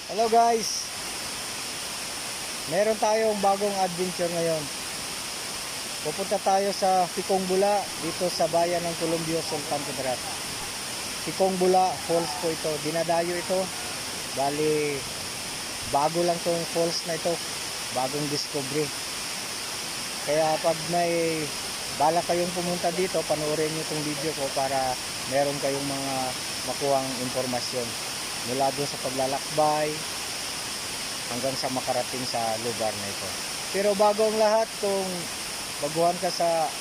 Hello guys, meron tayong bagong adventure ngayon. Pupunta tayo sa Picong Bula, dito sa bayan ng Columbio, Sultan Kudarat. Picong Bula Falls po ito, dinadayo ito. Bali, bago lang tong falls na ito, bagong discovery. Kaya pag may bala kayong pumunta dito, panoorin nyo itong video ko para meron kayong mga makuhang impormasyon mula doon sa paglalakbay hanggang sa makarating sa lugar na ito. Pero bago ang lahat, kung baguhan ka sa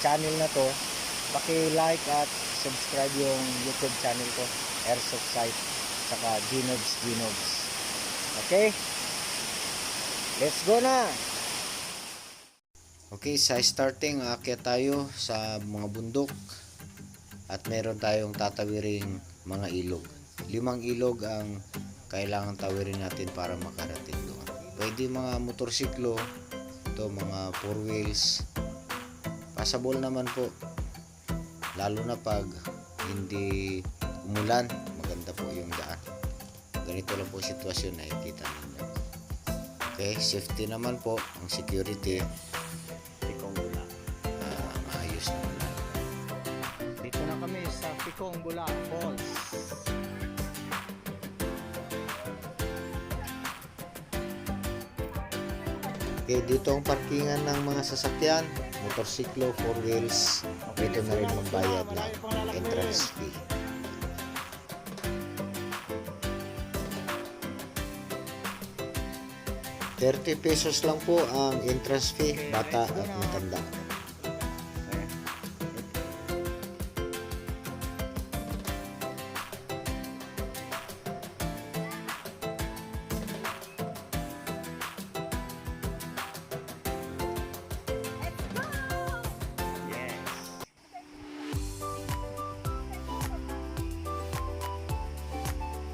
channel na to, paki-like at subscribe yung YouTube channel ko, Airsoft Sight, saka Ginobs. Okay? Let's go na! Okay, sa starting, aakyat tayo sa mga bundok at meron tayong tatawiring mga ilog. 5 ilog ang kailangan tawirin natin para makarating doon. Pwede mga motorsiklo, ito mga 4 wheels, passable naman po. Lalo na pag hindi umulan, maganda po yung daan. Ganito lang po sitwasyon na nakikita ninyo. Okay, safety naman po, ang security. Picong Bula. Maayos naman. Dito na kami sa Picong Bula Falls. Okay, dito ang parkingan ng mga sasakyan, motorsiklo, 4 wheels. Dito na rin magbayad ng entrance fee. ₱30 lang po ang entrance fee, bata at matanda.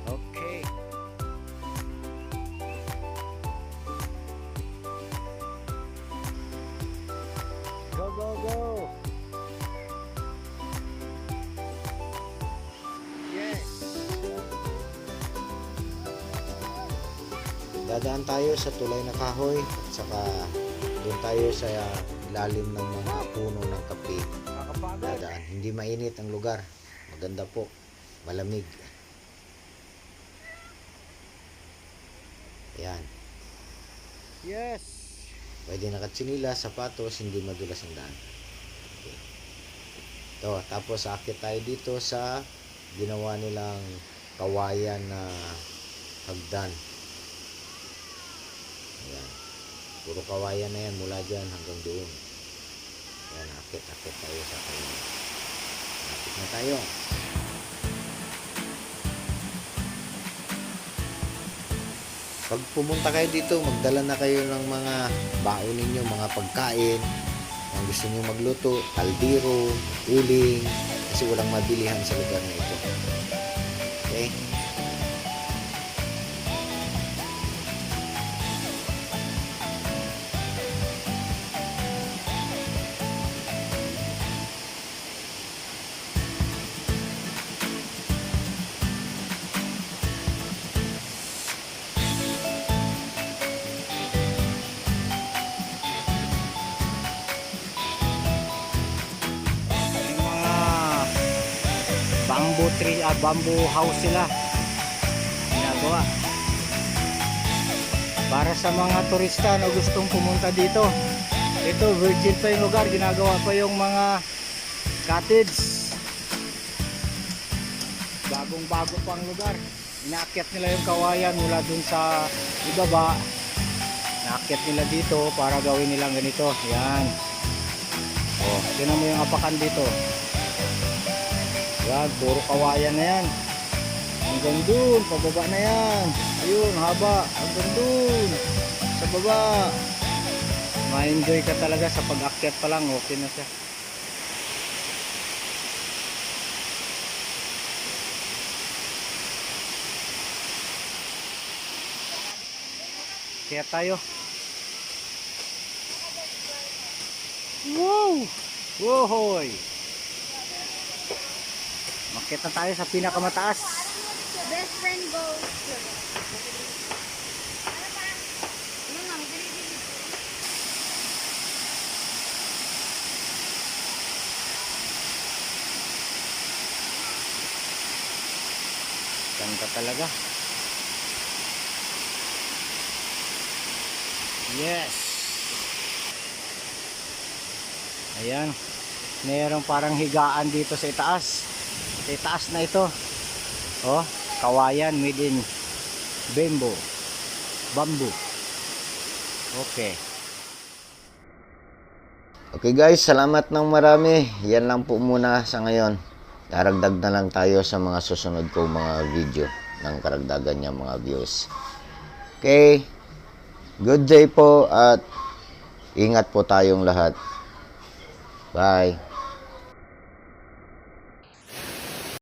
Okay. Go. Yes. Dadaan tayo sa tulay na kahoy at saka doon tayo sa ilalim ng mga puno ng kape. Dadaan. Hindi mainit ang lugar. Maganda po. Malamig. Ayan. Yes. Pwede nakatsinilas, sapatos, hindi madulas ang daan. Okay. Ito, tapos aakyat tayo dito sa ginawa nilang kawayan na hagdan. Ayan. Puro kawayan na yan mula dyan hanggang doon. Ayan, aakyat tayo sa kawayan. Aakyat na tayo. Pag pumunta kayo dito, magdala na kayo ng mga baon ninyo, mga pagkain. Kung gusto nyo magluto, kaldero, uling, kasi walang mabilihan sa lugar na ito. Okay? Bamboo tree, bamboo house sila ginagawa para sa mga turista na gustong pumunta dito. Ito, virgin pa yung lugar, ginagawa pa yung mga cottage, bagong bago pang lugar. Inaakyat nila yung kawayan mula dun sa ibaba, inaakyat nila dito para gawin nilang ganito. Yan, oh, tinan mo yung apakan dito. Yan, puro kawayan na yan. Hanggang dun, pababa na yan. Ayun, haba. Hanggang dun, sa baba. Ma-enjoy ka talaga sa pag-akyat pa lang. Okay na siya. Kaya tayo. Wow! Wohoy! Makita tayo sa pinakamataas. friend goes sugar. Ano pa? Ano nga, dili. Ganda talaga. Yes. Ayan. Mayroong parang higaan dito sa itaas. Sa itaas na ito. Oh, kawayan made in bamboo. Okay. Okay guys, salamat ng marami. Yan lang po muna sa ngayon. Daragdag na lang tayo sa mga susunod kong mga video ng karagdagan niya mga views. Okay. Good day po at ingat po tayong lahat. Bye.